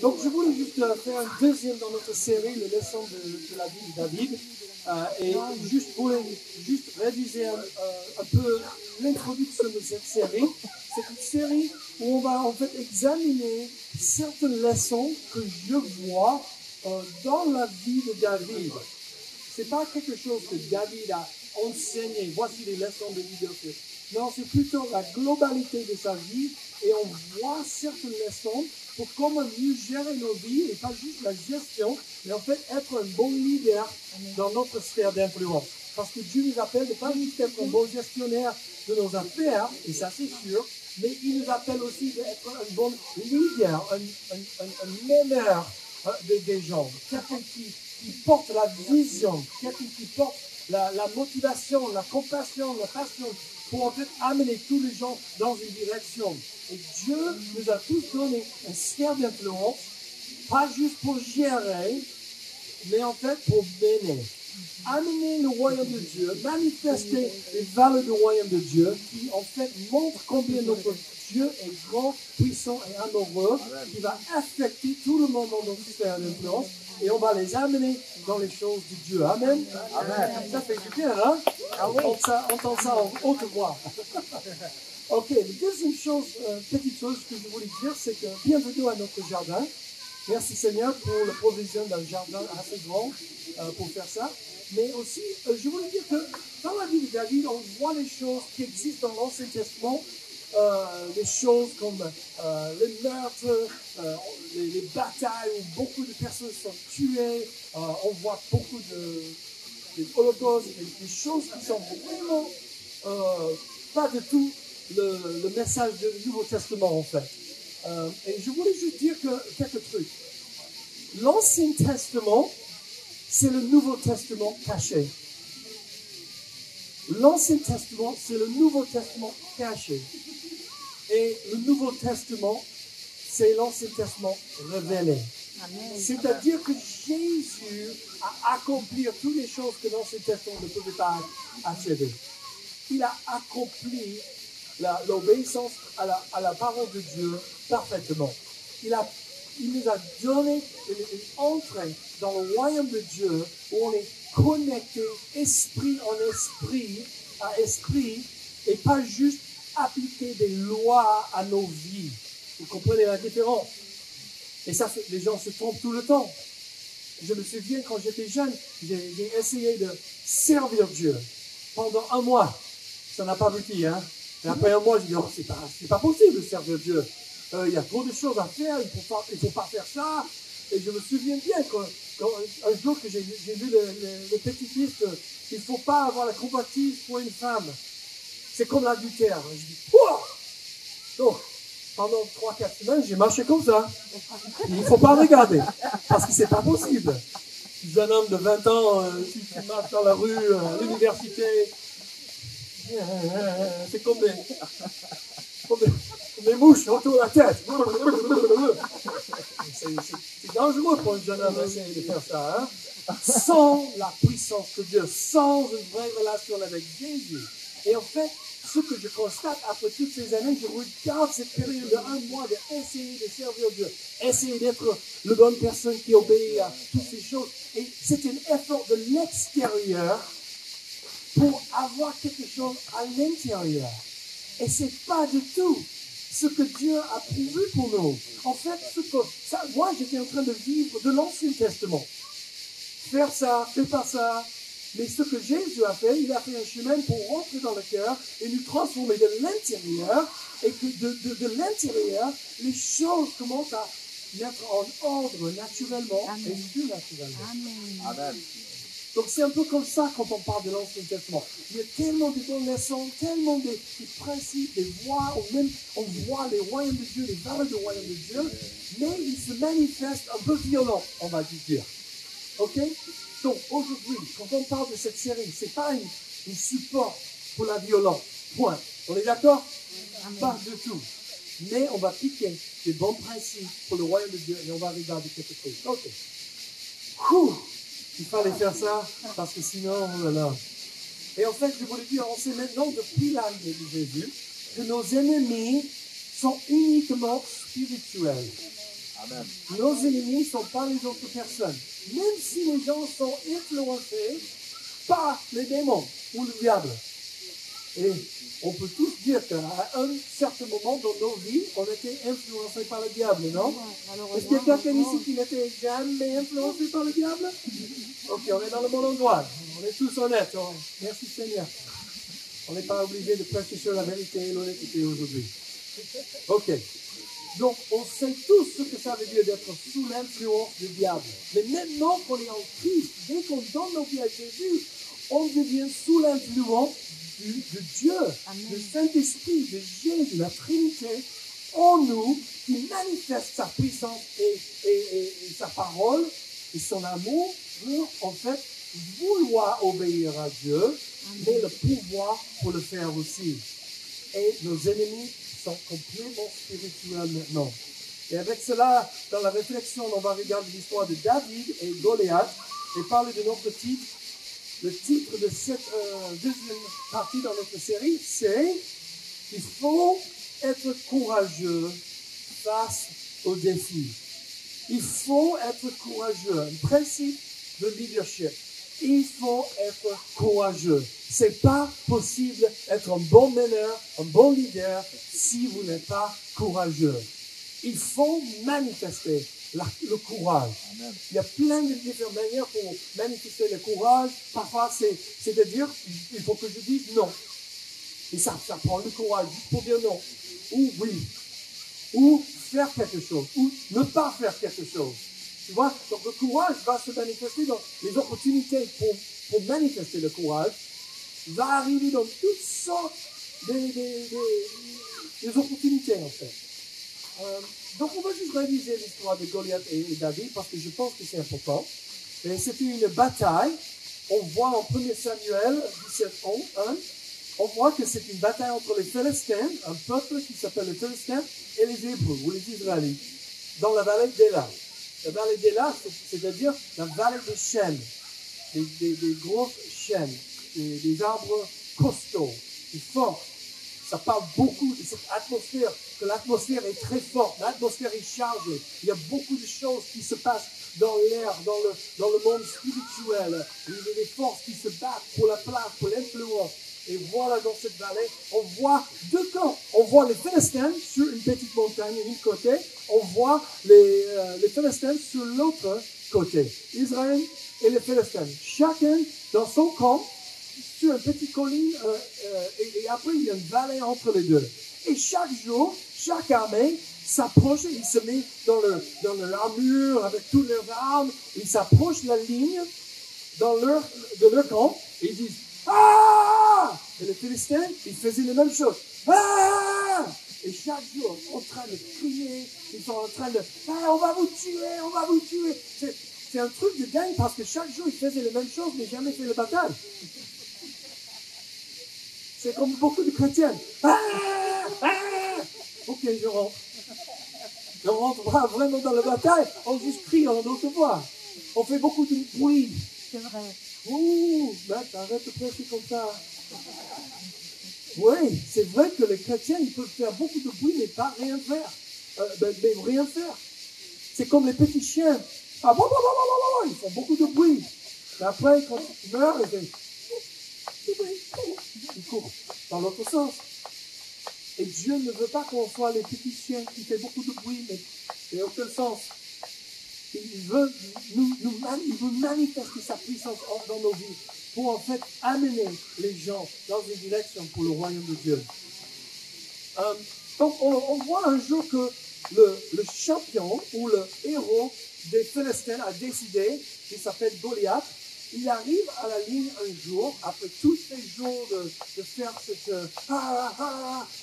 Donc, je voulais juste faire un deuxième dans notre série, les leçons de la vie de David. Et juste voulais juste réviser un peu l'introduction de cette série. C'est une série où on va en fait examiner certaines leçons que je vois dans la vie de David. C'est pas quelque chose que David a enseigné. Voici les leçons de leadership. Non, c'est plutôt la globalité de sa vie et on voit certaines leçons pour comment mieux gérer nos vies et pas juste la gestion, mais en fait être un bon leader dans notre sphère d'influence. Parce que Dieu nous appelle de pas juste être un bon gestionnaire de nos affaires, et ça c'est sûr, mais il nous appelle aussi d'être un bon leader, un meneur des gens, quelqu'un qui porte la vision, quelqu'un qui porte la motivation, la compassion, la passion, pour en fait amener tous les gens dans une direction. Et Dieu nous a tous donné une sphère d'influence, pas juste pour gérer, mais en fait pour bénir. Amener le royaume de Dieu, manifester les valeurs du royaume de Dieu, qui en fait montrent combien notre Dieu est grand, puissant et amoureux, qui va affecter tout le monde dans notre sphère d'influence, et on va les amener dans les choses de Dieu. Amen. Amen. Ça fait du bien, hein? Ah oui. On entend ça en haute voix. Ok, la deuxième chose, petite chose que je voulais dire, c'est que bienvenue à notre jardin. Merci Seigneur pour la provision d'un jardin assez grand pour faire ça. Mais aussi, je voulais dire que dans la vie de David, on voit les choses qui existent dans l'Ancien Testament, des choses comme les meurtres, les batailles où beaucoup de personnes sont tuées. On voit beaucoup de holocaustes, des choses qui sont vraiment pas du tout le message du Nouveau Testament en fait. Et je voulais juste dire quelques trucs. L'Ancien Testament, c'est le Nouveau Testament caché. L'Ancien Testament, c'est le Nouveau Testament caché. Et le Nouveau Testament, c'est l'Ancien Testament révélé. C'est-à-dire que Jésus a accompli toutes les choses que l'Ancien Testament ne pouvait pas achever. Il a accompli l'obéissance à la parole de Dieu parfaitement. Il nous a donné une entrée dans le royaume de Dieu où on est connecté esprit en esprit à esprit et pas juste appliquer des lois à nos vies. Vous comprenez la différence? Et ça, les gens se trompent tout le temps. Je me souviens quand j'étais jeune, j'ai essayé de servir Dieu pendant un mois. Ça n'a pas abouti, hein? Et après un mois, je dis, oh, c'est pas possible de servir Dieu. Il y a trop de choses à faire, il faut pas faire ça. Et je me souviens bien qu'un jour que j'ai lu le petit livre qu'il ne faut pas avoir la convoitise pour une femme. C'est comme l'adultère. Je dis, oh! Donc, pendant 3-4 semaines, j'ai marché comme ça. Il ne faut pas regarder, parce que c'est pas possible. Je suis un homme de 20 ans, si tu marches dans la rue, à l'université, c'est comme des mouches autour de la tête. C'est dangereux pour un jeune homme d'essayer de faire ça. Hein? Sans la puissance de Dieu, sans une vraie relation avec Jésus. Et en fait, ce que je constate après toutes ces années, je regarde cette période de 1 mois d'essayer de servir Dieu, essayer d'être la bonne personne qui obéit à toutes ces choses. Et c'est un effort de l'extérieur pour avoir quelque chose à l'intérieur. Et c'est pas du tout ce que Dieu a prévu pour nous. En fait, moi, j'étais en train de vivre de l'Ancien Testament. Faire ça, fais pas ça. Mais ce que Jésus a fait, il a fait un chemin pour rentrer dans le cœur et nous transformer de l'intérieur. Et que de l'intérieur, les choses commencent à mettre en ordre naturellement. Amen. Et surnaturellement. Amen. Amen. Donc c'est un peu comme ça quand on parle de l'Ancien Testament. Il y a tellement de bonnes leçons, tellement de principes, des voies, ou même on voit les royaumes de Dieu, les valeurs du royaume de Dieu, mais ils se manifestent un peu violents, on va dire. Ok? Donc aujourd'hui, quand on parle de cette série, c'est pas une support pour la violence. Point. On est d'accord? Pas du tout. Mais on va piquer des bons principes pour le royaume de Dieu et on va regarder quelque chose. Ok. Il fallait faire ça, parce que sinon, oh là là. Et en fait, je voulais dire, on sait maintenant depuis l'arrivée de Jésus que nos ennemis sont uniquement spirituels. Amen. Nos ennemis ne sont pas les autres personnes. Même si les gens sont influencés par les démons ou le diable. Et on peut tous dire qu'à un certain moment dans nos vies, on était influencés par le diable, non? Est-ce qu'il y a quelqu'un ici qui n'était jamais influencé par le diable? Ok, on est dans le bon endroit. On est tous honnêtes. Merci Seigneur. On n'est pas obligé de prêcher sur la vérité et l'honnêteté aujourd'hui. Ok. Donc, on sait tous ce que ça veut dire d'être sous l'influence du diable. Mais maintenant qu'on est en Christ, dès qu'on donne nos vies à Jésus, on devient sous l'influence de Dieu, du Saint-Esprit, de Jésus, la Trinité en nous, qui manifeste sa puissance et sa parole et son amour pour, en fait, vouloir obéir à Dieu, mais le pouvoir pour le faire aussi. Et nos ennemis sont complètement spirituels maintenant. Et avec cela, dans la réflexion, on va regarder l'histoire de David et Goliath et parler de notre titre. Le titre de cette deuxième partie dans notre série, c'est « Il faut être courageux face aux défis ». Il faut être courageux. Un principe de leadership. Il faut être courageux. C'est pas possible d'être un bon meneur, un bon leader, si vous n'êtes pas courageux. Il faut manifester le courage. Amen. Il y a plein de différentes manières pour manifester le courage. Parfois, c'est-à-dire, il faut que je dise non. Et ça prend le courage juste pour dire non. Ou oui. Ou faire quelque chose. Ou ne pas faire quelque chose. Tu vois, donc le courage va se manifester dans les opportunités pour manifester le courage. Va arriver dans toutes sortes des opportunités, en fait. Donc, on va juste réviser l'histoire de Goliath et David parce que je pense que c'est important. Et c'était une bataille. On voit en 1 Samuel 17:1, on voit que c'est une bataille entre les Philistins, un peuple qui s'appelle les Philistins, et les Hébreux ou les Israélites, dans la vallée d'Éla. La vallée d'Éla, c'est-à-dire la vallée des chênes, des grosses chênes, des arbres costauds, des forts. Ça parle beaucoup de cette atmosphère, que l'atmosphère est très forte, l'atmosphère est chargée. Il y a beaucoup de choses qui se passent dans l'air, dans le monde spirituel. Il y a des forces qui se battent pour la place, pour l'influence. Et voilà, dans cette vallée, on voit deux camps. On voit les Philistins sur une petite montagne d'une côté. On voit les Philistins sur l'autre côté. Israël et les Philistins. Chacun dans son camp, sur une petite colline, et après il y a une vallée entre les deux. Et chaque jour, chaque armée s'approche, ils se mettent dans leur armure avec toutes leurs armes, ils s'approchent la ligne de leur camp, et ils disent « Ah !» Et les Philistins, ils faisaient la même chose. « Ah !» Et chaque jour, en train de crier, ils sont en train de « Ah, on va vous tuer, on va vous tuer !» C'est un truc de dingue parce que chaque jour, ils faisaient la même chose, mais jamais fait la bataille. C'est comme beaucoup de chrétiens. Ah, ah, ok, je rentre. On rentre pas vraiment dans la bataille, on juste crie en d'autres voix. On fait beaucoup de bruit. C'est vrai. Ouh, arrête de prêcher comme ça. Oui, c'est vrai que les chrétiens, ils peuvent faire beaucoup de bruit, mais pas rien faire. Mais rien faire. C'est comme les petits chiens. Ah, bon, ils font beaucoup de bruit. Et après, quand ils meurent, ils courent dans l'autre sens. Et Dieu ne veut pas qu'on soit les petits chiens qui font beaucoup de bruit, mais dans aucun sens. Il veut manifester sa puissance dans nos vies pour en fait amener les gens dans une direction pour le royaume de Dieu. Donc on voit un jour que le champion ou le héros des Philistins a décidé, il s'appelle Goliath. Il arrive à la ligne un jour, après tous ces jours de faire cette...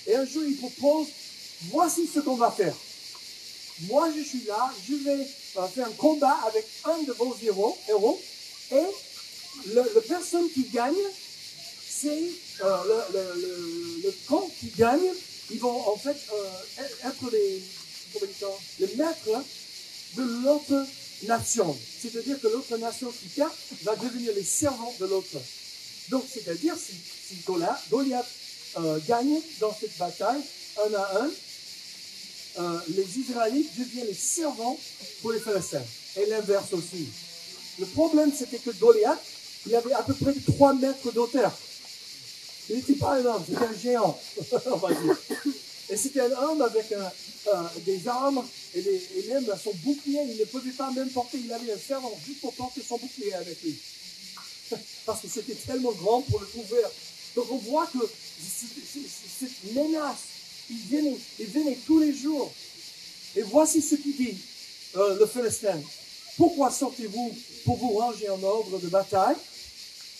et un jour il propose, voici ce qu'on va faire. Moi je suis là, je vais faire un combat avec un de vos héros et la personne qui gagne, c'est le camp qui gagne. Ils vont en fait être les maîtres de l'autre nation. C'est-à-dire que l'autre nation qui perd va devenir les servants de l'autre. Donc, c'est-à-dire, si Goliath gagne dans cette bataille, 1-1, les Israélites deviennent les servants pour les Philistins. Et l'inverse aussi. Le problème, c'était que Goliath, il avait à peu près 3 mètres d'auteur. Il n'était pas un homme, c'était un géant, on va dire. Et c'était un homme avec des armes et même son bouclier, il ne pouvait pas même porter, il avait un servant juste pour porter son bouclier avec lui. Parce que c'était tellement grand pour le couvrir. Donc on voit que cette menace, il venait tous les jours. Et voici ce qu'il dit, le Philistin. Pourquoi sortez-vous pour vous ranger en ordre de bataille?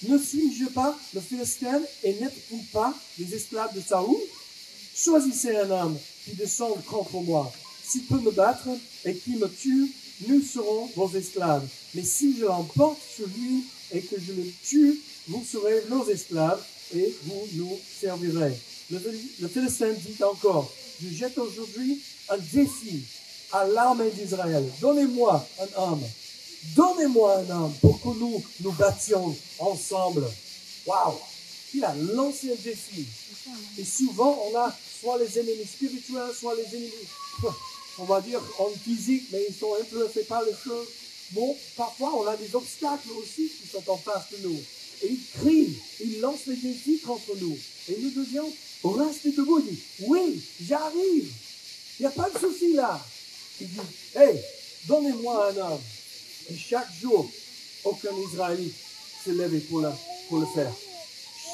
Ne suis-je pas le Philistin et n'êtes-vous pas les esclaves de Saoul? Choisissez un homme qui descende contre moi. S'il peut me battre et qui me tue, nous serons vos esclaves. Mais si je l'emporte sur lui et que je le tue, vous serez nos esclaves et vous nous servirez. Le Philistin dit encore, je jette aujourd'hui un défi à l'armée d'Israël. Donnez-moi un homme. Donnez-moi un homme pour que nous nous battions ensemble. Waouh! Il a lancé un défi. Et souvent, on a soit les ennemis spirituels, soit les ennemis, on va dire, en physique, mais ils sont influencés par les choses. Bon, parfois, on a des obstacles aussi qui sont en face de nous. Et ils crient, ils lancent des défis contre nous. Et nous devions rester debout et dire, oui, j'arrive. Il n'y a pas de souci là. Il dit, hey, donnez-moi un homme. Et chaque jour, aucun Israélite s'est levé pour le faire.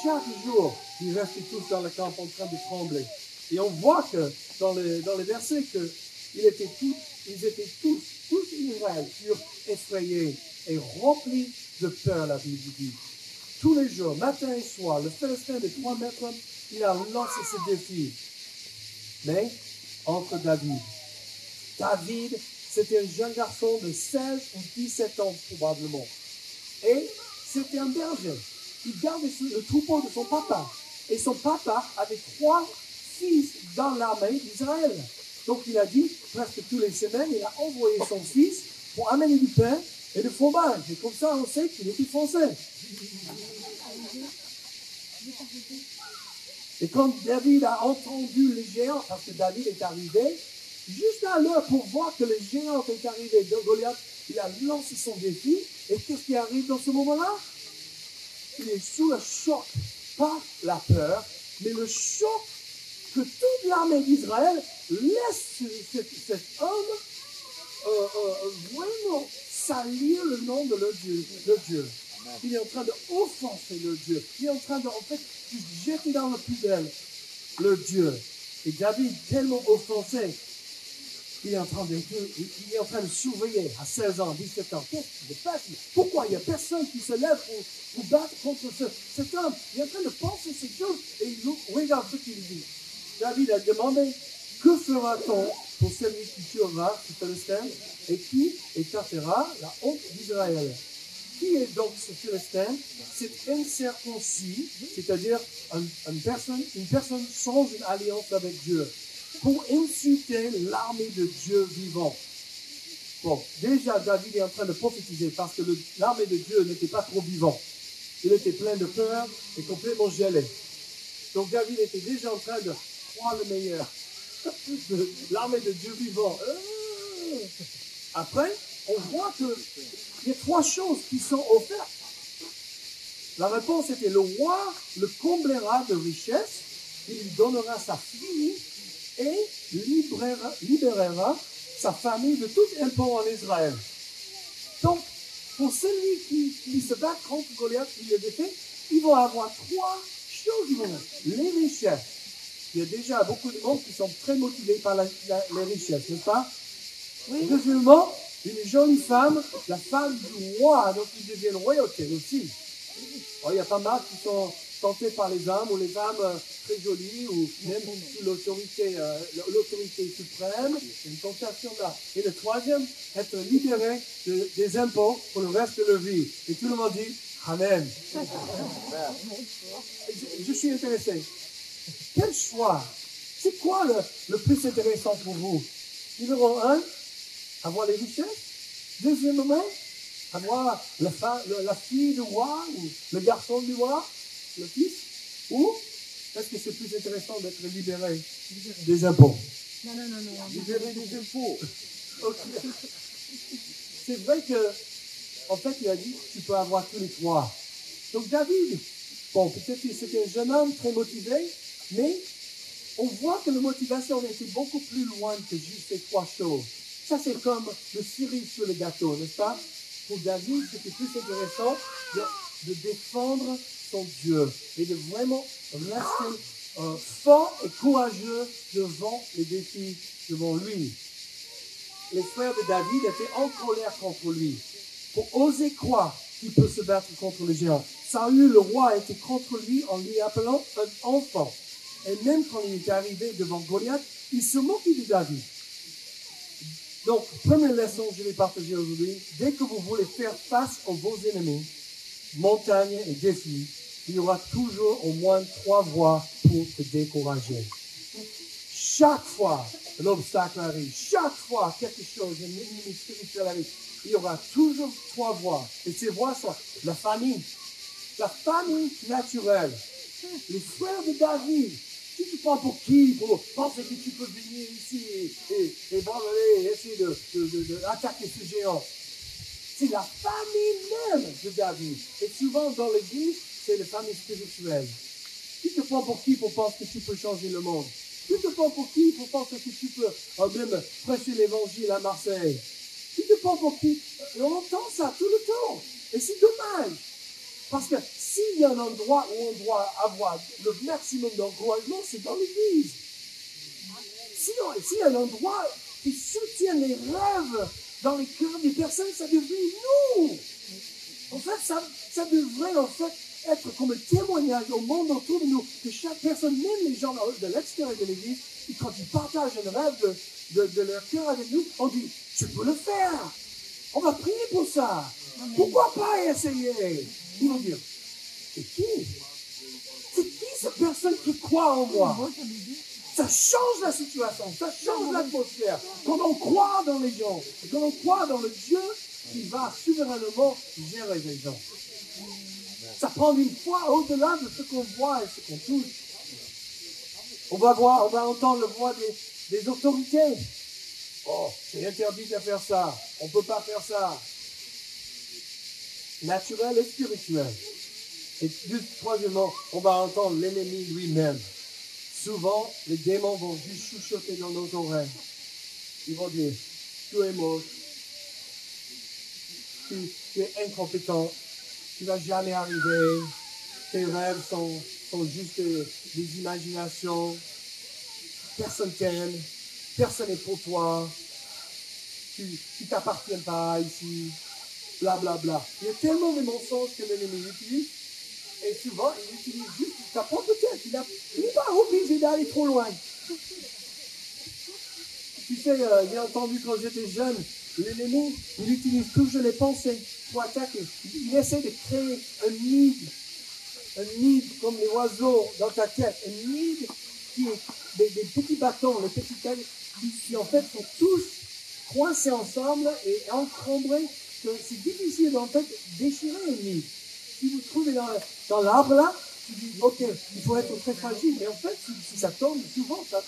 Chaque jour, ils restaient tous dans le camp en train de trembler. Et on voit que dans les versets qu'ils étaient tous Israël, furent effrayés et remplis de peur, la Bible dit. Tous les jours, matin et soir, le Philistin de 3 mètres, il a lancé ce défi. Mais entre David, c'était un jeune garçon de 16 ou 17 ans probablement. Et c'était un berger. Il gardait le troupeau de son papa. Et son papa avait 3 fils dans l'armée d'Israël. Donc il a dit, presque toutes les semaines, il a envoyé son fils pour amener du pain et du fromage. Et comme ça, on sait qu'il était français. Et quand David a entendu les géants, parce que David est arrivé, juste à l'heure pour voir que les géants étaient arrivés, Goliath, il a lancé son défi. Et qu'est-ce qui arrive dans ce moment-là? Il est sous le choc, pas la peur, mais le choc que toute l'armée d'Israël laisse cet homme vraiment salir le nom de leur Dieu. Il est en train d'offenser le Dieu. Il est en train de, jeter dans le poubelle le Dieu. Et David, tellement offensé, il est en train de surveiller à 16 ans, 17 ans. Qu'est-ce qui se passe? Pourquoi il n'y a personne qui se lève pour battre contre cet homme? Il est en train de penser ces choses et il regarde ce qu'il dit. David a demandé, que fera-t-on pour celui qui tuera ce Philistin et qui écartera la honte d'Israël? Qui est donc ce Philistin? C'est incirconcis, c'est-à-dire une personne sans une alliance avec Dieu, pour insulter l'armée de Dieu vivant. Bon, déjà David est en train de prophétiser parce que l'armée de Dieu n'était pas trop vivant. Il était plein de peur et complètement gelé. Donc David était déjà en train de croire le meilleur de l'armée de Dieu vivant. Après, on voit qu'il y a 3 choses qui sont offertes. La réponse était, le roi le comblera de richesses, il lui donnera sa fille et libérera sa famille de tout impôt en Israël. Donc, pour celui qui se bat contre Goliath, qui le défait, ils vont avoir 3 choses. Les richesses. Il y a déjà beaucoup de monde qui sont très motivés par les richesses, n'est-ce pas? Oui. Deuxièmement, une jolie femme, la femme du roi, donc ils deviennent royauté aussi. Alors, il y a pas mal qui sont tentés par les hommes, ou les femmes très jolies, ou même sous l'autorité suprême, une tentation là. Et le troisième, être libéré des impôts pour le reste de leur vie. Et tout le monde dit, Amen. Je suis intéressé. Quel choix? C'est quoi le plus intéressant pour vous? Numéro 1, avoir les richesses. Deuxièmement, avoir la fille du roi, ou le garçon du roi, le fils. Ou est-ce que c'est plus intéressant d'être libéré des impôts? Non. Vous avez des infos. Ok. C'est vrai que, en fait, il a dit, tu peux avoir tous les trois. Donc David, bon, peut-être que c'était un jeune homme très motivé, mais on voit que la motivation était beaucoup plus loin que juste ces trois choses. Ça, c'est comme le cerise sur le gâteau, n'est-ce pas? Pour David, c'était plus intéressant de défendre son Dieu et de vraiment rester fort et courageux devant les défis devant lui. Les frères de David étaient en colère contre lui pour oser croire qu'il peut se battre contre le géant. Saül, le roi, était contre lui en lui appelant un enfant. Et même quand il est arrivé devant Goliath, il se moquait de David. Donc, première leçon que je vais partager aujourd'hui, dès que vous voulez faire face à vos ennemis, montagnes et défis, il y aura toujours au moins 3 voies pour te décourager. Chaque fois l'obstacle arrive, chaque fois quelque chose, un ennemi spirituel arrive, il y aura toujours 3 voies. Et ces voies sont la famille naturelle, les frères de David. Tu te prends pour qui pour penser que tu peux venir ici et essayer d'attaquer ce géant? C'est la famille même de David. Et souvent dans l'église, c'est la famille spirituelle. Tu te prends pour qui pour penser que tu peux changer le monde? Tu te prends pour qui pour penser que tu peux même prêcher l'évangile à Marseille? Tu te prends pour qui? On entend ça tout le temps. Et c'est dommage. Parce que s'il y a un endroit où on doit avoir le maximum d'encouragement, c'est dans l'église. S'il y a un endroit qui soutient les rêves dans les cœurs des personnes, ça devrait nous. En fait, ça devrait être comme un témoignage au monde autour de nous, que chaque personne, même les gens de l'extérieur de l'église, quand ils partagent un rêve de leur cœur avec nous, on dit, tu peux le faire. On va prier pour ça. Amen. Pourquoi pas essayer? Ils vont dire, c'est qui? C'est qui cette personne qui croit en moi? Ça change la situation, ça change l'atmosphère. Quand on croit dans les gens, quand on croit dans le Dieu qui va souverainement gérer les gens. Ça prend une foi au-delà de ce qu'on voit et ce qu'on touche. On va entendre la voix des autorités. Oh, c'est interdit de faire ça. On ne peut pas faire ça. Naturel et spirituel. Et juste troisièmement, on va entendre l'ennemi lui-même. Souvent, les démons vont juste chuchoter dans nos oreilles. Ils vont dire, tu es moche, tu es incompétent, tu ne vas jamais arriver, tes rêves sont juste des imaginations, personne t'aime, personne n'est pour toi, tu t'appartiens pas ici, blablabla. Bla, bla. Il y a tellement de mensonges que l'ennemi utilise. Et souvent, il utilise juste sa propre tête. Il n'est pas obligé d'aller trop loin. Tu sais, j'ai entendu quand j'étais jeune, l'ennemi, il utilise toujours les pensées pour attaquer. Il essaie de créer un nid comme les oiseaux dans ta tête. Un nid qui est des petits bâtons, les petits cailloux, qui en fait sont tous coincés ensemble et encombrés. C'est difficile en fait déchirer un nid. Si vous trouvez dans l'arbre là, tu dis, ok, il faut être très fragile. Mais en fait, si ça tombe, souvent, ça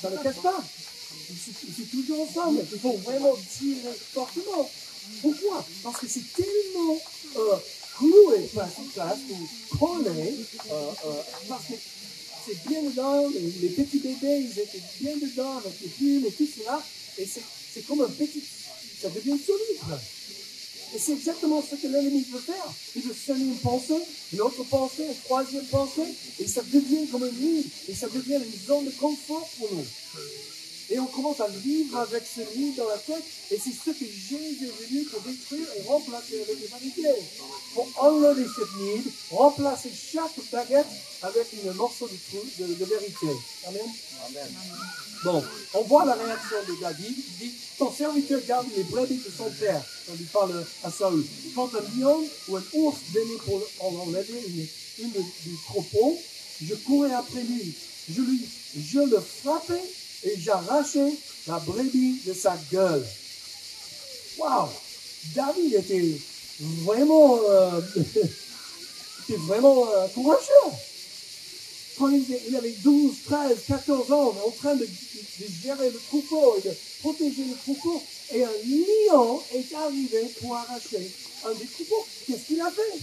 ne casse pas. C'est toujours ensemble. Il faut vraiment tirer fortement. Pourquoi? Parce que c'est tellement cloué, place ou collé, parce que c'est bien dedans, les petits bébés, ils étaient bien dedans avec les plumes et tout cela, et c'est comme un petit, ça devient solide. Et c'est exactement ce que l'ennemi veut faire. Il veut semer une pensée, une autre pensée, une troisième pensée, et ça devient comme un nid, et ça devient une zone de confort pour nous. Et on commence à vivre avec ce nid dans la tête, et c'est ce que Jésus est venu pour détruire et remplacer avec l'humanité. Pour enlever cette nid, remplacer chaque baguette avec un morceau de vérité. Amen. Amen. Bon, on voit la réaction de David. Il dit, ton serviteur garde les brebis de son père. On lui parle à Saül. Quand un lion ou un ours venait pour en enlever une du troupeau, je courais après lui. Je le frappais et j'arrachais la brebis de sa gueule. Waouh! David était vraiment courageux. quand il avait 12, 13, 14 ans, en train de gérer le troupeau et de protéger le troupeau, et un lion est arrivé pour arracher un des troupeaux. Qu'est-ce qu'il a fait?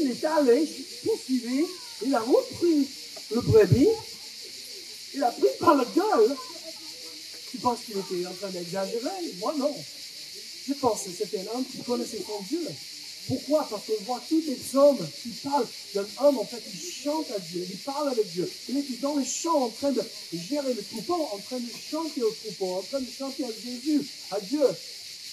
Il est allé, poursuivi, il a repris le brebis, il a pris par la gueule. Tu penses qu'il était en train d'exagérer? Moi, non. Je pense que c'était un homme qui connaissait son Dieu. Pourquoi? Parce qu'on voit tous les psaumes qui parlent d'un homme, en fait, qui chante à Dieu, il parle avec Dieu. Il était dans les champs en train de gérer le troupeau, en train de chanter au troupeau, en train de chanter à Jésus, à Dieu.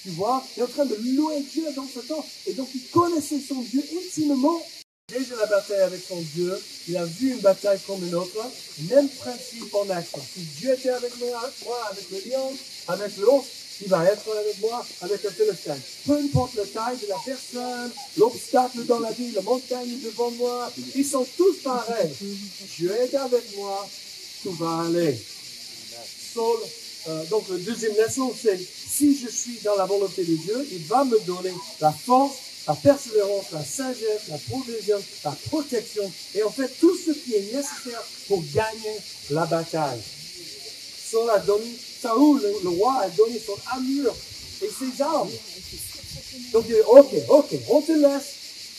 Tu vois? Il est en train de louer Dieu dans ce temps. Et donc, il connaissait son Dieu intimement. Déjà la bataille avec son Dieu, il a vu une bataille comme une autre, même principe en action. Si Dieu était avec moi, avec le lion, avec l'autre, il va être avec moi, avec un Philistin. Peu importe la taille de la personne, l'obstacle dans la vie, la montagne devant moi, ils sont tous pareils. Dieu est avec moi, tout va aller. Saul, donc la deuxième leçon, c'est si je suis dans la volonté de Dieu, il va me donner la force, la persévérance, la sagesse, la provision, la protection, et en fait tout ce qui est nécessaire pour gagner la bataille. Saul a donné, Saoul, le roi, a donné son armure et ses armes. Donc il dit, ok, on te laisse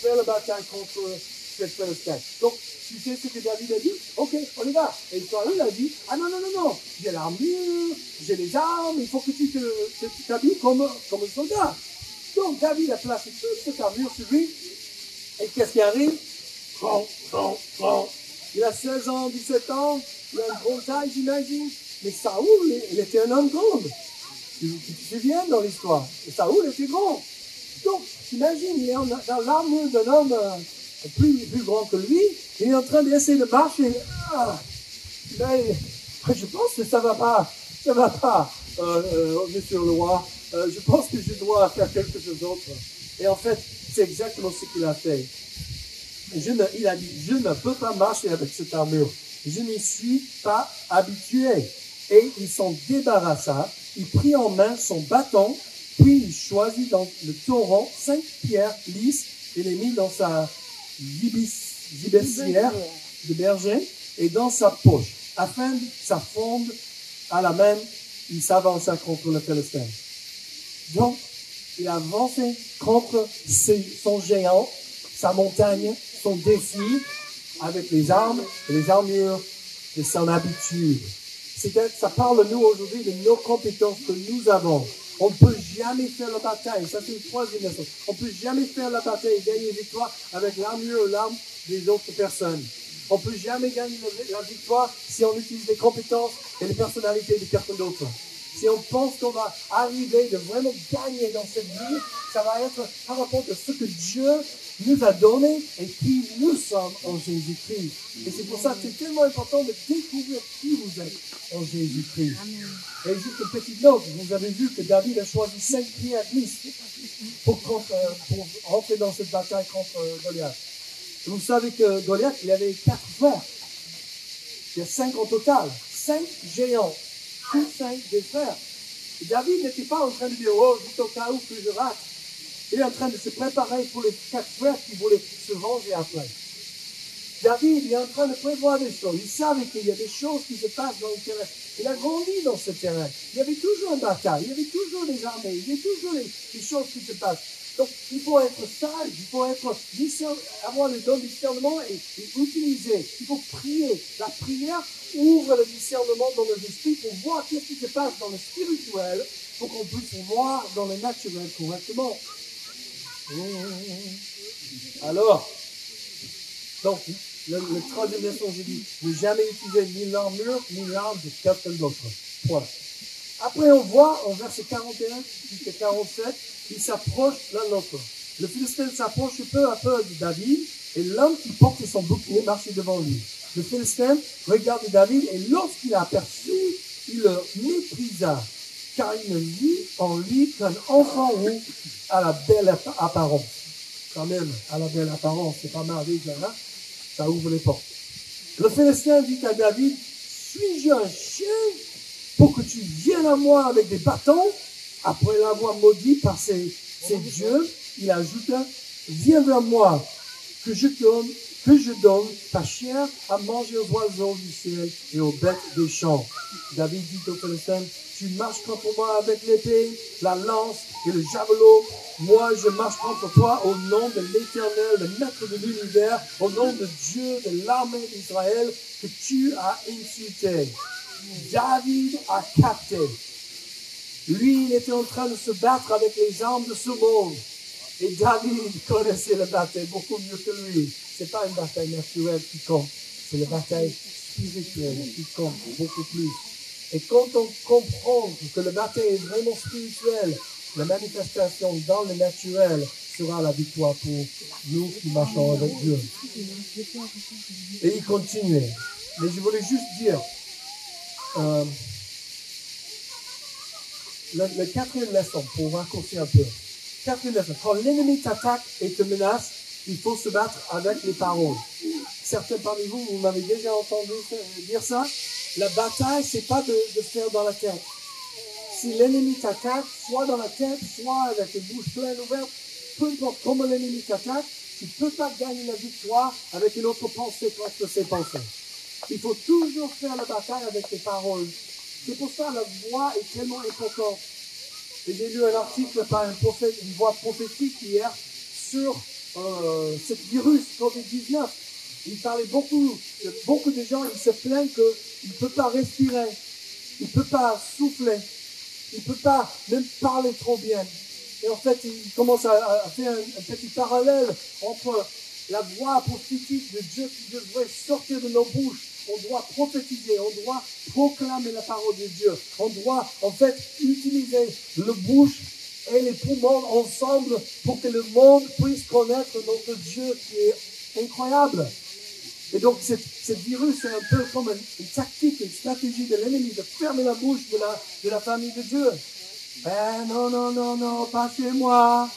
faire la bataille contre cette Philistin. Donc, tu sais ce que David a dit? Ok, on y va. Et Saoul a dit, ah non, j'ai l'armure, j'ai les armes, il faut que tu t'habilles comme un soldat. Donc David a placé toute cette armure sur lui. Et qu'est-ce qui arrive? Il a 16 ans, 17 ans, il a une grande taille, j'imagine. Mais Saoul, il était un homme grand. Tu te souviens dans l'histoire? Et Saoul était grand. Donc, t'imagines, il est dans l'armure d'un homme plus grand que lui. Il est en train d'essayer de marcher. Mais je pense que ça va pas, monsieur le roi. Je pense que je dois faire quelque chose d'autre. Et en fait, c'est exactement ce qu'il a fait. Il a dit, je ne peux pas marcher avec cette armure. Je n'y suis pas habitué. Et il s'en débarrassa. Il prit en main son bâton, puis il choisit dans le torrent 5 pierres lisses et les mit dans sa gibecière de berger et dans sa poche. Afin que ça fonde à la main, il s'avança contre le Philistin. Donc, il a avancé contre son géant, sa montagne, son défi, avec les armes et les armures de son habitude. Ça parle, nous, aujourd'hui, de nos compétences que nous avons. On ne peut jamais faire la bataille. Ça, c'est une troisième leçon. On ne peut jamais faire la bataille et gagner la victoire avec l'armure et l'arme des autres personnes. On ne peut jamais gagner la victoire si on utilise les compétences et les personnalités de personne d'autre. Si on pense qu'on va arriver de vraiment gagner dans cette vie, ça va être par rapport à ce que Dieu nous a donné et qui nous sommes en Jésus-Christ. Et c'est pour ça que c'est tellement important de découvrir qui vous êtes en Jésus-Christ. Et juste une petite note, vous avez vu que David a choisi 5 pierres lisses pour rentrer dans cette bataille contre Goliath. Et vous savez que Goliath, il avait 4 frères. Il y a 5 en total. 5 géants. Tous 5 des frères. Et David n'était pas en train de dire, oh, juste au cas où que je rate. Il est en train de se préparer pour les 4 frères qui voulaient se venger après. David, il est en train de prévoir des choses. Il savait qu'il y a des choses qui se passent dans le terrain. Il a grandi dans ce terrain. Il y avait toujours une bataille, il y avait toujours des armées, il y avait toujours des choses qui se passent. Donc, il faut être sage, il faut avoir le don du discernement et utiliser. Il faut prier. La prière ouvre le discernement dans nos esprits pour voir ce qui se passe dans le spirituel pour qu'on puisse voir dans le naturel correctement. Alors, donc, le troisième leçon, j'ai dit, ne jamais utiliser ni l'armure ni l'arme de quelqu'un d'autre. Voilà. Après, on voit, en verset 41 jusqu'à 47, il s'approche l'un de l'autre. Le Philistin s'approche peu à peu de David, et l'homme qui portait son bouclier marchait devant lui. Le Philistin regarde David, et lorsqu'il l'a aperçu, il le méprisa, car il ne vit en lui qu'un enfant roux à la belle apparence. Quand même, à la belle apparence, c'est pas mal déjà, hein? Ça ouvre les portes. Le Philistin dit à David, suis-je un chien pour que tu viennes à moi avec des bâtons? Après l'avoir maudit par ses dieux, il ajouta, viens vers moi, que je te donne que je donne ta chair à manger aux oiseaux du ciel et aux bêtes des champs. David dit aux Philistins, tu marches contre moi avec l'épée, la lance et le javelot. Moi, je marche contre toi au nom de l'Éternel, le maître de l'univers, au nom de Dieu, de l'armée d'Israël, que tu as insulté. David a capté. Lui, il était en train de se battre avec les armes de ce monde. Et David connaissait la bataille beaucoup mieux que lui. Ce n'est pas une bataille naturelle qui compte, c'est la bataille spirituelle qui compte beaucoup plus. Et quand on comprend que la bataille est vraiment spirituelle, la manifestation dans le naturel sera la victoire pour nous qui marchons avec Dieu. Et il continuait. Mais je voulais juste dire, le quatrième leçon, pour raccourcir un peu. Quatrième leçon, quand l'ennemi t'attaque et te menace, il faut se battre avec les paroles. Certains parmi vous, vous m'avez déjà entendu dire ça. La bataille, c'est pas de faire dans la tête. Si l'ennemi t'attaque, soit dans la tête, soit avec une bouche pleine ouverte, peu importe comment l'ennemi t'attaque, tu ne peux pas gagner la victoire avec une autre pensée que ses pensées. Il faut toujours faire la bataille avec les paroles. C'est pour ça que la voix est tellement importante. Et j'ai lu un article par un prophète, une voix prophétique hier sur ce virus Covid-19. Il parlait beaucoup de gens, ils se plaignent qu'ils ne peuvent pas respirer, ils ne peuvent pas souffler, ils ne peuvent pas même parler trop bien. Et en fait, il commence à faire un petit parallèle entre la voix prophétique de Dieu qui devrait sortir de nos bouches. On doit prophétiser, on doit proclamer la parole de Dieu. On doit en fait utiliser le bouche et les poumons ensemble pour que le monde puisse connaître notre Dieu qui est incroyable. Et donc, ce virus, c'est un peu comme une tactique, une stratégie de l'ennemi de fermer la bouche de la famille de Dieu. Ben non, pas chez moi.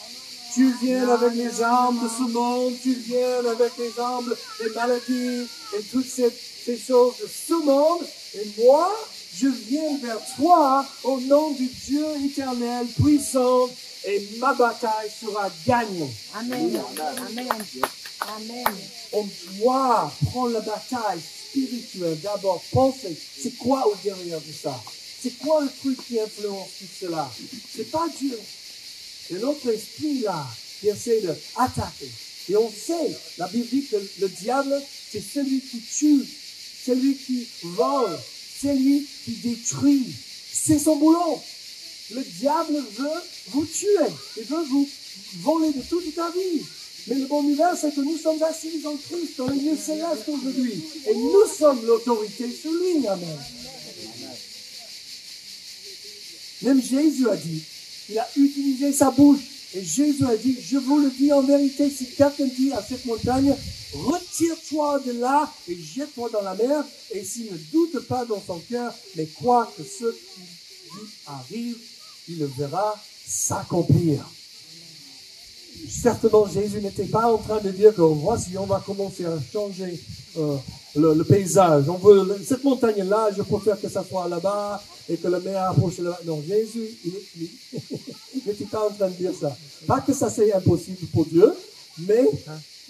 Tu viens avec les armes de ce monde, tu viens avec les armes des maladies et toutes ces choses de ce monde. Et moi, je viens vers toi au nom du Dieu éternel, puissant, et ma bataille sera gagnée. Amen. Amen. Amen. On doit prendre la bataille spirituelle d'abord. Penser, c'est quoi au derrière de ça? C'est quoi le truc qui influence tout cela? C'est pas Dieu. C'est notre esprit là qui essaie d'attaquer. Et on sait, la Bible dit que le diable, c'est celui qui tue, celui qui vole, celui qui détruit. C'est son boulot. Le diable veut vous tuer. Il veut vous voler de toute ta vie. Mais le bon nouvelle, c'est que nous sommes assis en Christ, dans les lieux célestes aujourd'hui. Et nous sommes l'autorité sur lui. Amen. Même Jésus a dit, il a utilisé sa bouche. Et Jésus a dit, je vous le dis en vérité, si quelqu'un dit à cette montagne, retire-toi de là et jette-toi dans la mer, et s'il ne doute pas dans son cœur, mais croit que ce qui lui arrive, il le verra s'accomplir. Certainement, Jésus n'était pas en train de dire que voici, on va commencer à changer le paysage. On veut cette montagne-là, je préfère que ça soit là-bas et que la mer approche là-bas. Non, Jésus, il n'était pas en train de dire ça. Pas que ça c'est impossible pour Dieu, mais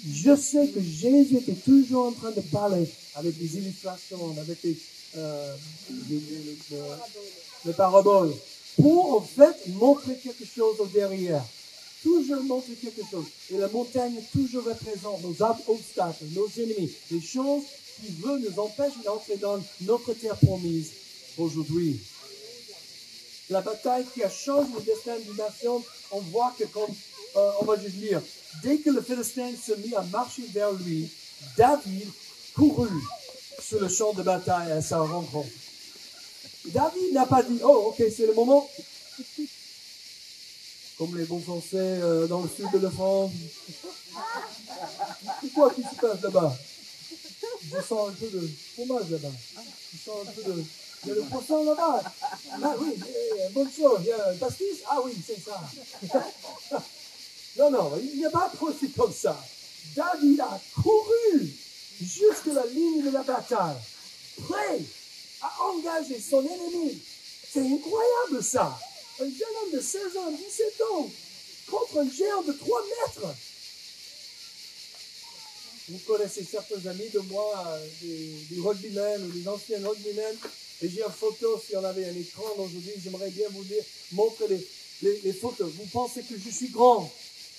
je sais que Jésus était toujours en train de parler avec des illustrations, avec des paraboles, pour en fait montrer quelque chose au derrière. Toujours montrer quelque chose. Et la montagne toujours représente nos obstacles, nos ennemis, les choses qui veulent nous empêcher d'entrer dans notre terre promise aujourd'hui. La bataille qui a changé le destin d'une nation, on voit que on va juste lire, dès que le Philistin se mit à marcher vers lui, David courut sur le champ de bataille à sa rencontre. David n'a pas dit, oh ok, c'est le moment. Comme les bons Français dans le sud de la France. C'est quoi qui se passe là-bas? Je sens un peu de fromage là-bas. Je sens un peu de... Il y a le poisson là-bas. Ah oui, bonne chose. Il y a un pastis. Ah oui, c'est ça. Non, il n'y a pas de procès comme ça. David a couru jusqu'à la ligne de la bataille, prêt à engager son ennemi. C'est incroyable ça. Un jeune homme de 16 ans, 17 ans, contre un géant de 3 mètres. vous connaissez certains amis de moi, des rugbymen ou des anciens rugbymen, et j'ai une photo, si on avait un écran aujourd'hui, j'aimerais bien vous montrer les photos. Vous pensez que je suis grand,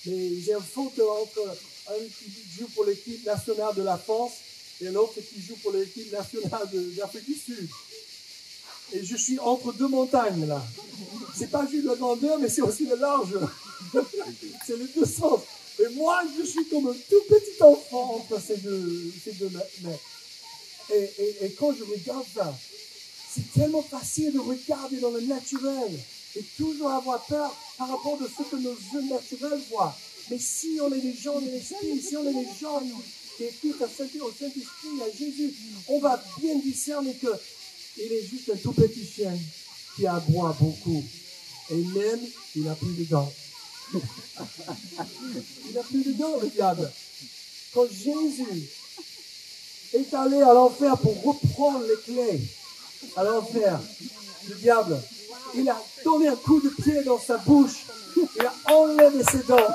mais j'ai une photo entre un qui joue pour l'équipe nationale de la France et l'autre qui joue pour l'équipe nationale d'Afrique du Sud. Et je suis entre deux montagnes, là. C'est pas juste la grandeur, mais c'est aussi le large. C'est les deux sens. Et moi, je suis comme un tout petit enfant entre ces deux mecs. Et quand je regarde ça, c'est tellement facile de regarder dans le naturel et toujours avoir peur par rapport à ce que nos yeux naturels voient. Mais si on est des gens de l'esprit, si on est des gens qui écoutent au Saint-Esprit, à Jésus, on va bien discerner qu'il est juste un tout petit chien qui aboie beaucoup. Et même, il n'a plus de dents. Il n'a plus de dents, le diable. Quand Jésus est allé à l'enfer pour reprendre les clés à l'enfer, le diable, il a donné un coup de pied dans sa bouche, il a enlevé ses dents,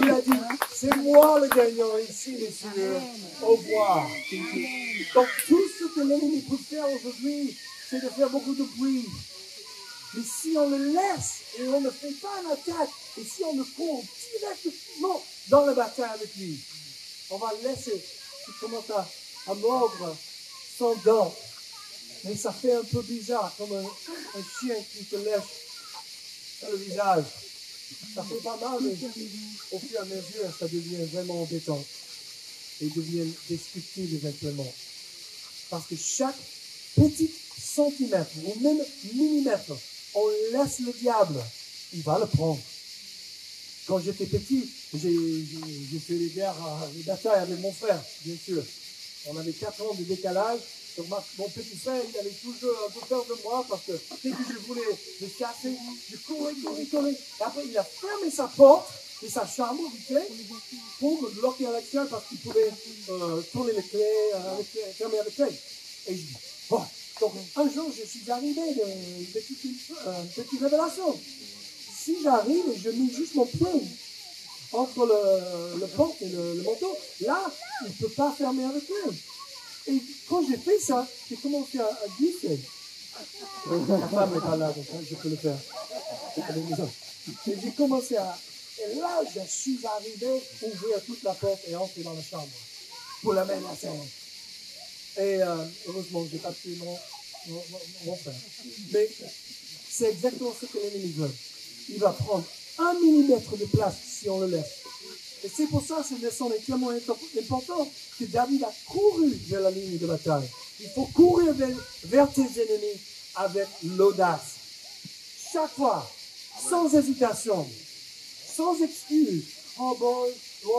il a dit, c'est moi le gagnant ici, messieurs, au revoir. Donc tout ce que l'ennemi peut faire aujourd'hui, c'est de faire beaucoup de bruit. Mais si on le laisse et on ne fait pas l'attaque, et si on ne court directement dans la bataille avec lui, on va le laisser, il commence à mordre son dent. Mais ça fait un peu bizarre, comme un chien qui te lèche sur le visage. Ça fait pas mal, mais au fur et à mesure, ça devient vraiment embêtant. Et devient destructible éventuellement. Parce que chaque petit centimètre, ou même millimètre, on laisse le diable, il va le prendre. Quand j'étais petit, j'ai fait les batailles avec mon frère, bien sûr. On avait 4 ans de décalage. Donc mon petit frère, il avait toujours un peu peur de moi parce que dès que je voulais le chasser, je courais. Et après, il a fermé sa porte et sa chambre, vite fait, pour me bloquer à l'extérieur parce qu'il pouvait tourner les clés, fermer avec clé. Et je dis, bon. Donc un jour, je suis arrivé d'une petite révélation. Si j'arrive et je mets juste mon pied entre le porte et le manteau, là, il ne peut pas fermer avec clé. Et quand j'ai fait ça, j'ai commencé à glisser. Ma femme n'est pas là, donc je peux le faire. Et j'ai commencé à... Et là, je suis arrivé, ouvrir toute la porte et entrer dans la chambre pour la menacer. Et heureusement, je n'ai pas tué mon frère. Mais c'est exactement ce que l'ennemi veut. Il va prendre 1 millimètre de place si on le laisse. Et c'est pour ça que cette leçon est tellement importante que David a couru vers la ligne de bataille. Il faut courir vers tes ennemis avec l'audace. Chaque fois, sans hésitation, sans excuse. Oh bon,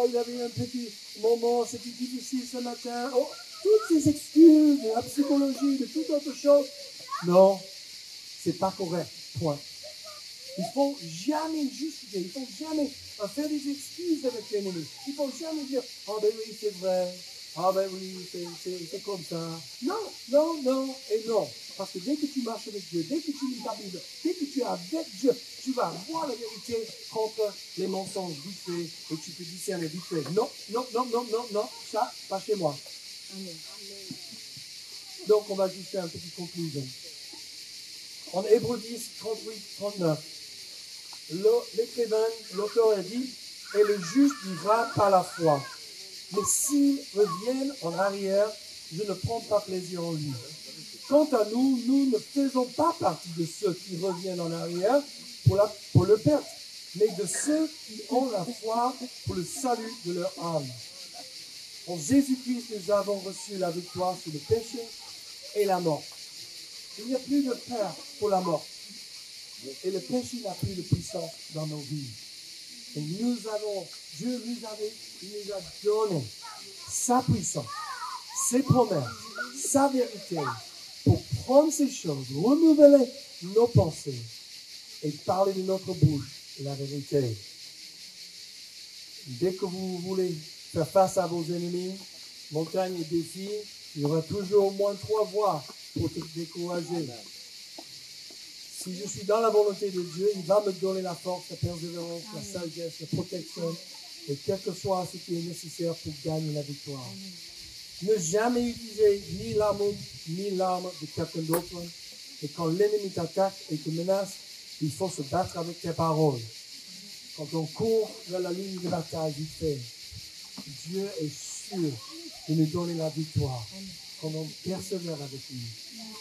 il avait un petit moment, c'était difficile ce matin. Oh, toutes ces excuses de la psychologie, de toute autre chose. Non, c'est pas correct. Point. Il ne faut jamais justifier, il ne faut jamais faire des excuses avec l'ennemi. Il ne faut jamais dire, oh ben oui, c'est vrai, ah ben oui, c'est comme ça. Non, non, non et non. Parce que dès que tu marches avec Dieu, dès que tu lis ta Bible, dès que tu es avec Dieu, tu vas voir la vérité contre les mensonges vite fait et tu peux discerner vite fait. Non, non, non, non, non, non, ça, pas chez moi. Amen. Donc on va juste faire une petite conclusion. En Hébreux 10, 38, 39. L'écrivain, l'auteur a dit, et le juste vivra par la foi. Mais s'ils reviennent en arrière, je ne prends pas plaisir en lui. Quant à nous, nous ne faisons pas partie de ceux qui reviennent en arrière pour le perte, mais de ceux qui ont la foi pour le salut de leur âme. En Jésus-Christ, nous avons reçu la victoire sur le péché et la mort. Il n'y a plus de peur pour la mort. Et le péché n'a plus de puissance dans nos vies. Et Dieu nous a donné sa puissance, ses promesses, sa vérité pour prendre ces choses, renouveler nos pensées et parler de notre bouche la vérité. Dès que vous voulez faire face à vos ennemis, montagnes et défis, il y aura toujours au moins 3 voies pour te décourager. Si je suis dans la volonté de Dieu, il va me donner la force, la persévérance, la sagesse, la protection et quel que soit ce qui est nécessaire pour gagner la victoire. Ne jamais utiliser ni l'amour ni l'arme de quelqu'un d'autre. Et quand l'ennemi t'attaque et te menace, il faut se battre avec tes paroles. Quand on court vers la ligne de bataille, vite fait, Dieu est sûr de nous donner la victoire. Quand on persévère avec lui,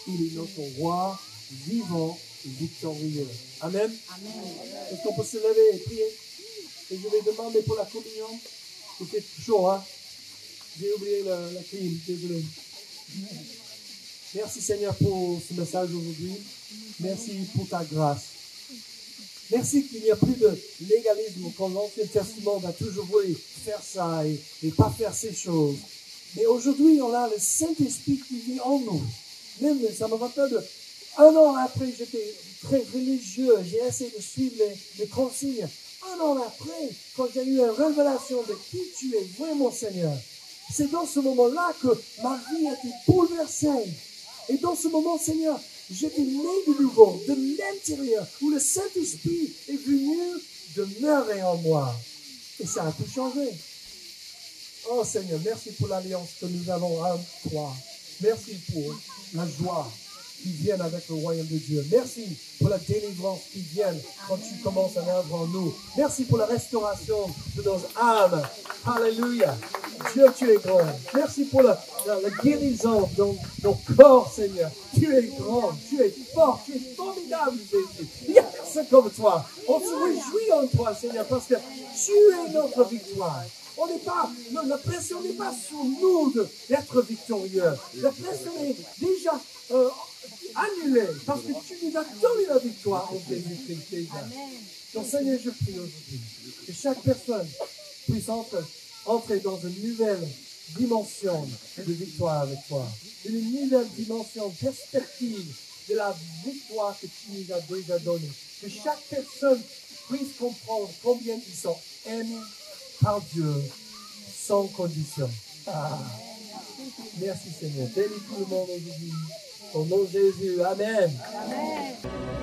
il est notre roi vivant et victorieux. Amen. Est-ce qu'on peut se lever et prier? Et je vais demander pour la communion. Il fait chaud, hein? J'ai oublié la clim, désolé. Merci Seigneur pour ce message aujourd'hui. Merci pour ta grâce. Merci qu'il n'y a plus de légalisme quand l'Ancien Testament a toujours voulu faire ça et pas faire ces choses. Mais aujourd'hui, on a le Saint-Esprit qui vit en nous. Même, ça me rappelle un an après, j'étais très religieux. J'ai essayé de suivre les consignes. Un an après, quand j'ai eu une révélation de qui tu es vraiment, Seigneur, c'est dans ce moment-là que ma vie a été bouleversée. Et dans ce moment, Seigneur, j'étais né de nouveau, de l'intérieur, où le Saint-Esprit est venu demeurer en moi. Et ça a tout changé. Oh Seigneur, merci pour l'alliance que nous avons avec toi. Merci pour la joie qui vient avec le royaume de Dieu. Merci pour la délivrance qui vient quand tu commences à œuvre en nous. Merci pour la restauration de nos âmes. Alléluia. Dieu, tu es grand. Merci pour la guérison de nos corps, Seigneur. Tu es grand, tu es fort, tu es formidable, Jésus. Il n'y a personne comme toi. On se réjouit en toi, Seigneur, parce que tu es notre victoire. La pression n'est pas sur nous d'être victorieux. La pression est déjà annulée parce que tu nous as donné la victoire en Jésus-Christ déjà. Donc Seigneur, je prie aujourd'hui que chaque personne puisse entrer dans une nouvelle dimension de victoire avec toi. Une nouvelle dimension, perspective de la victoire que tu nous as déjà donnée. Que chaque personne puisse comprendre combien ils sont aimés par Dieu sans condition. Merci Seigneur. Bénis tout le monde aujourd'hui. Au nom de Jésus. Amen. Amen.